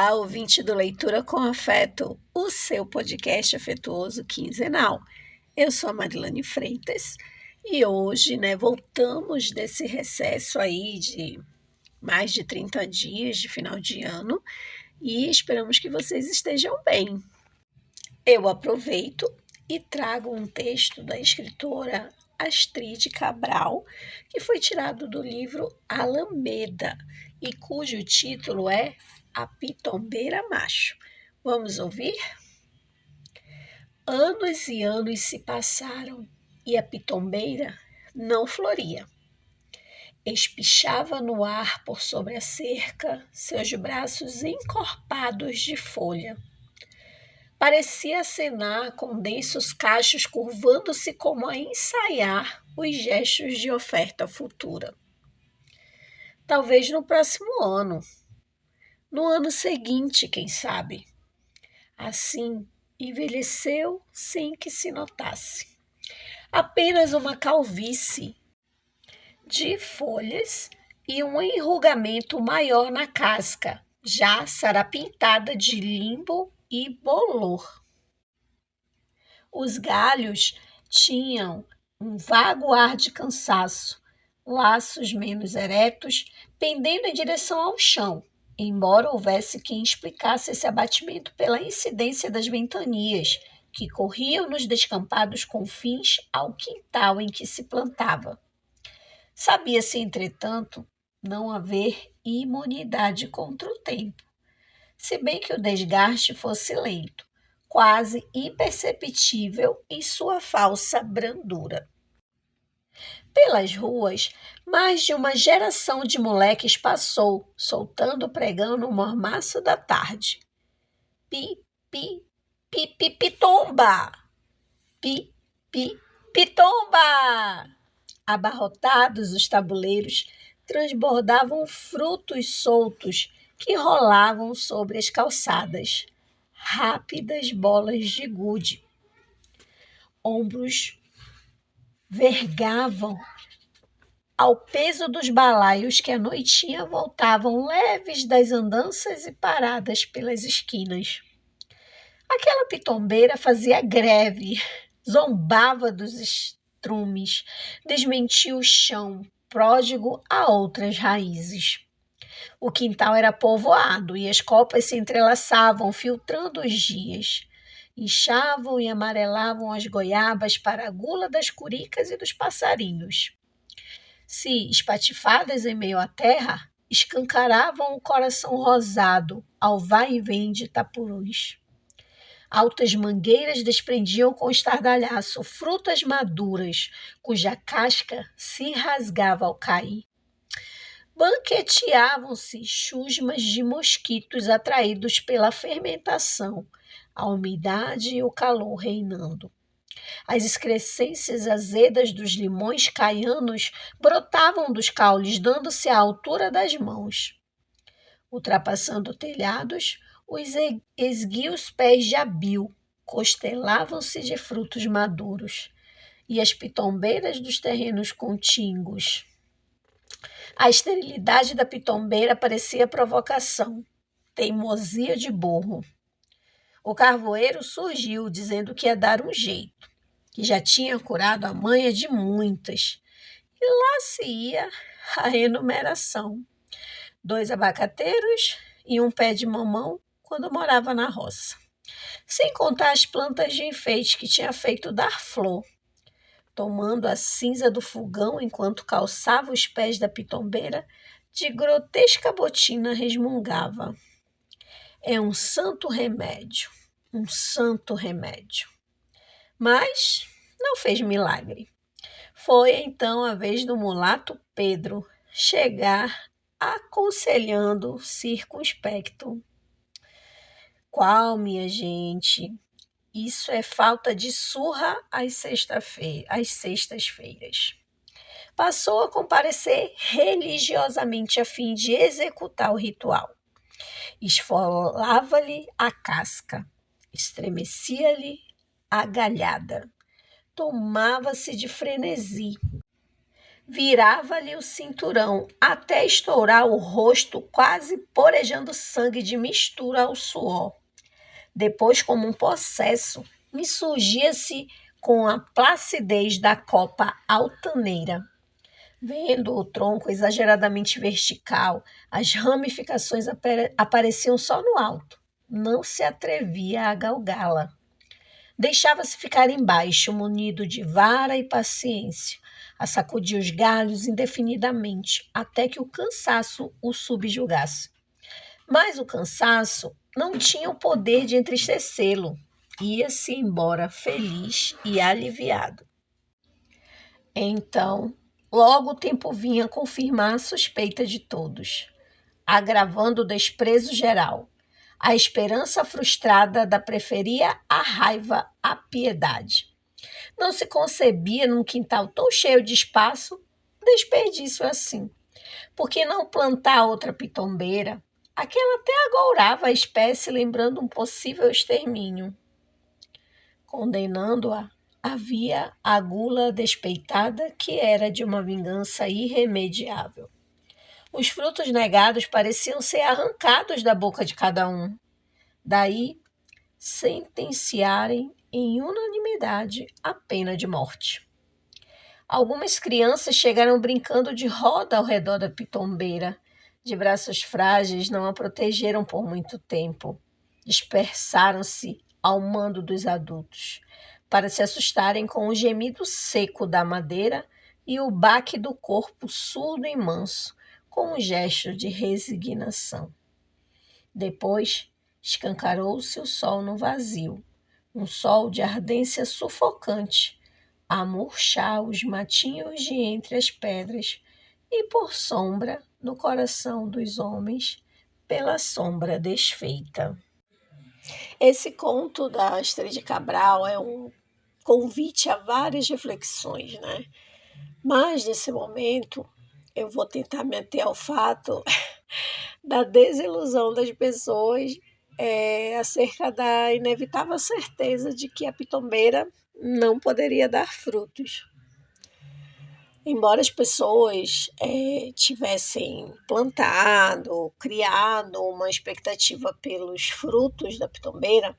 Olá, ouvinte do Leitura com Afeto, o seu podcast afetuoso quinzenal. Eu sou a Marilane Freitas e hoje, voltamos desse recesso aí de mais de 30 dias de final de ano e esperamos que vocês estejam bem. Eu aproveito e trago um texto da escritora Astrid Cabral, que foi tirado do livro Alameda e cujo título é A Pitombeira Macho. Vamos ouvir? Anos e anos se passaram e a pitombeira não floria. Espichava no ar por sobre a cerca, seus braços encorpados de folha. Parecia acenar com densos cachos curvando-se como a ensaiar os gestos de oferta futura. Talvez no próximo ano. No ano seguinte, quem sabe. Assim, envelheceu sem que se notasse. Apenas uma calvície de folhas e um enrugamento maior na casca, já sarapintada de limbo e bolor. Os galhos tinham um vago ar de cansaço, laços menos eretos pendendo em direção ao chão, embora houvesse quem explicasse esse abatimento pela incidência das ventanias que corriam nos descampados confins ao quintal em que se plantava. Sabia-se, entretanto, não haver imunidade contra o tempo, se bem que o desgaste fosse lento, quase imperceptível em sua falsa brandura. Pelas ruas, mais de uma geração de moleques passou, soltando o pregão no mormaço da tarde. Pi, pi, pi, pi, pitomba! Pi, pi, pitomba! Abarrotados os tabuleiros, transbordavam frutos soltos que rolavam sobre as calçadas. Rápidas bolas de gude. Ombros vergavam ao peso dos balaios que à noitinha voltavam leves das andanças e paradas pelas esquinas. Aquela pitombeira fazia greve, zombava dos estrumes, desmentia o chão, pródigo a outras raízes. O quintal era povoado e as copas se entrelaçavam, filtrando os dias. Inchavam e amarelavam as goiabas para a gula das curicas e dos passarinhos. Se, espatifadas em meio à terra, escancaravam o coração rosado ao vai e vem de tapurus. Altas mangueiras desprendiam com estardalhaço frutas maduras, cuja casca se rasgava ao cair. Banqueteavam-se chusmas de mosquitos atraídos pela fermentação, a umidade e o calor reinando. As excrescências azedas dos limões caianos brotavam dos caules, dando-se à altura das mãos. Ultrapassando telhados, os esguios pés de abil costelavam-se de frutos maduros, e as pitombeiras dos terrenos contíguos. A esterilidade da pitombeira parecia provocação, teimosia de burro. O carvoeiro surgiu, dizendo que ia dar um jeito, que já tinha curado a manha de muitas. E lá se ia a enumeração. 2 abacateiros e um pé de mamão quando morava na roça. Sem contar as plantas de enfeite que tinha feito dar flor. Tomando a cinza do fogão enquanto calçava os pés da pitombeira, de grotesca botina resmungava. É um santo remédio, um santo remédio. Mas não fez milagre. Foi então a vez do mulato Pedro chegar aconselhando circunspecto. Qual, minha gente? Isso é falta de surra às sextas-feiras. Passou a comparecer religiosamente a fim de executar o ritual. Esfolava-lhe a casca, estremecia-lhe a galhada, tomava-se de frenesi. virava-lhe o cinturão até estourar o rosto, quase porejando sangue de mistura ao suor. Depois, como um possesso, me surgia-se com a placidez da copa altaneira. Vendo o tronco exageradamente vertical, as ramificações apareciam só no alto. Não se atrevia a galgá-la. Deixava-se ficar embaixo, munido de vara e paciência, a sacudir os galhos indefinidamente, até que o cansaço o subjugasse. Mas o cansaço não tinha o poder de entristecê-lo. Ia-se embora feliz e aliviado. Então, logo o tempo vinha confirmar a suspeita de todos, agravando o desprezo geral. A esperança frustrada da preferia a raiva à piedade. Não se concebia num quintal tão cheio de espaço desperdício assim. Por que não plantar outra pitombeira? Aquela até agourava a espécie, lembrando um possível extermínio. Condenando-a, havia a gula despeitada que era de uma vingança irremediável. Os frutos negados pareciam ser arrancados da boca de cada um. Daí, sentenciarem em unanimidade a pena de morte. Algumas crianças chegaram brincando de roda ao redor da pitombeira. De braços frágeis, não a protegeram por muito tempo. Dispersaram-se ao mando dos adultos, para se assustarem com o gemido seco da madeira e o baque do corpo surdo e manso, com um gesto de resignação. Depois, escancarou-se o sol no vazio, um sol de ardência sufocante, a murchar os matinhos de entre as pedras e por sombra no coração dos homens, pela sombra desfeita. Esse conto da Astrid Cabral é um convite a várias reflexões, né? Mas, nesse momento, eu vou tentar me ater ao fato da desilusão das pessoas acerca da inevitável certeza de que a pitombeira não poderia dar frutos. Embora as pessoas tivessem plantado, criado uma expectativa pelos frutos da pitombeira,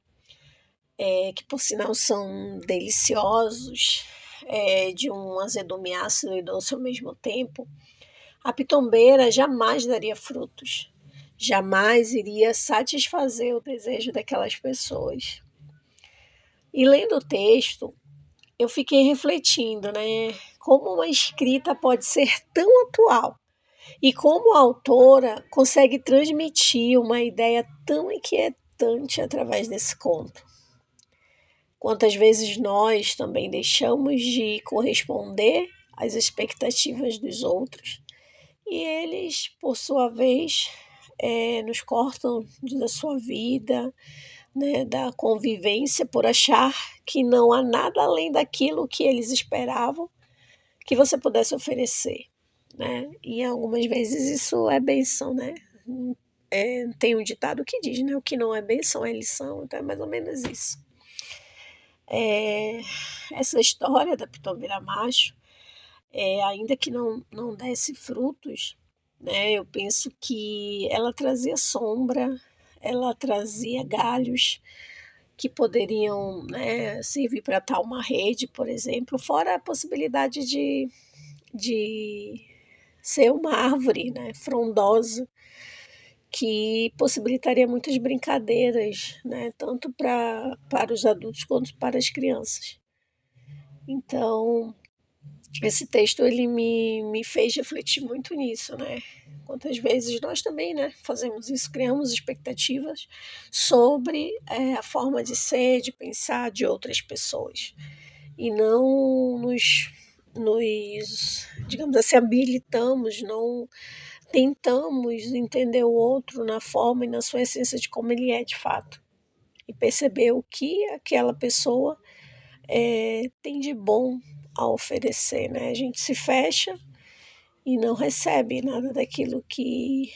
que por sinal são deliciosos, de um azedume ácido e doce ao mesmo tempo, a pitombeira jamais daria frutos, jamais iria satisfazer o desejo daquelas pessoas. E lendo o texto, eu fiquei refletindo, né? Como uma escrita pode ser tão atual e como a autora consegue transmitir uma ideia tão inquietante através desse conto. Quantas vezes nós também deixamos de corresponder às expectativas dos outros e eles, por sua vez, nos cortam da sua vida, né, da convivência, por achar que não há nada além daquilo que eles esperavam que você pudesse oferecer, né? E algumas vezes isso é bênção, né? Tem um ditado que diz, né? O que não é bênção é lição, então é mais ou menos isso. Essa história da pitombeira macho, ainda que não desse frutos, né? Eu penso que ela trazia sombra, ela trazia galhos que poderiam, né, servir para atar uma rede, por exemplo, fora a possibilidade de ser uma árvore, né, frondosa, que possibilitaria muitas brincadeiras, né, tanto para os adultos quanto para as crianças. Então, esse texto ele me fez refletir muito nisso, né? Quantas vezes nós também, né, fazemos isso, criamos expectativas sobre a forma de ser, de pensar de outras pessoas e não digamos assim, habilitamos, não tentamos entender o outro na forma e na sua essência de como ele é de fato e perceber o que aquela pessoa tem de bom a oferecer, né? A gente se fecha e não recebe nada daquilo que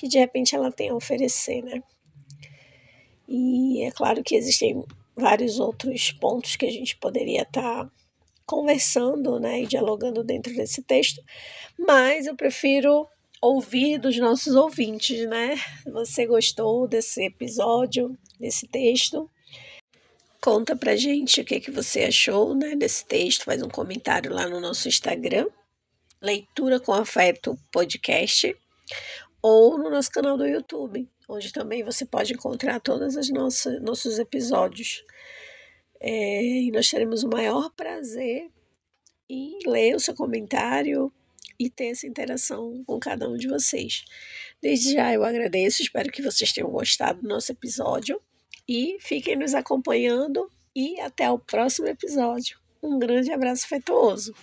de repente ela tem a oferecer, né? E é claro que existem vários outros pontos que a gente poderia estar conversando, né, e dialogando dentro desse texto, mas eu prefiro ouvir dos nossos ouvintes, né? Você gostou desse episódio, desse texto? Conta pra gente o que você achou, né, desse texto, faz um comentário lá no nosso Instagram, Leitura com Afeto Podcast, ou no nosso canal do YouTube, onde também você pode encontrar todos os nossos episódios. E nós teremos o maior prazer em ler o seu comentário e ter essa interação com cada um de vocês. Desde já eu agradeço, espero que vocês tenham gostado do nosso episódio e fiquem nos acompanhando e até o próximo episódio. Um grande abraço afetuoso.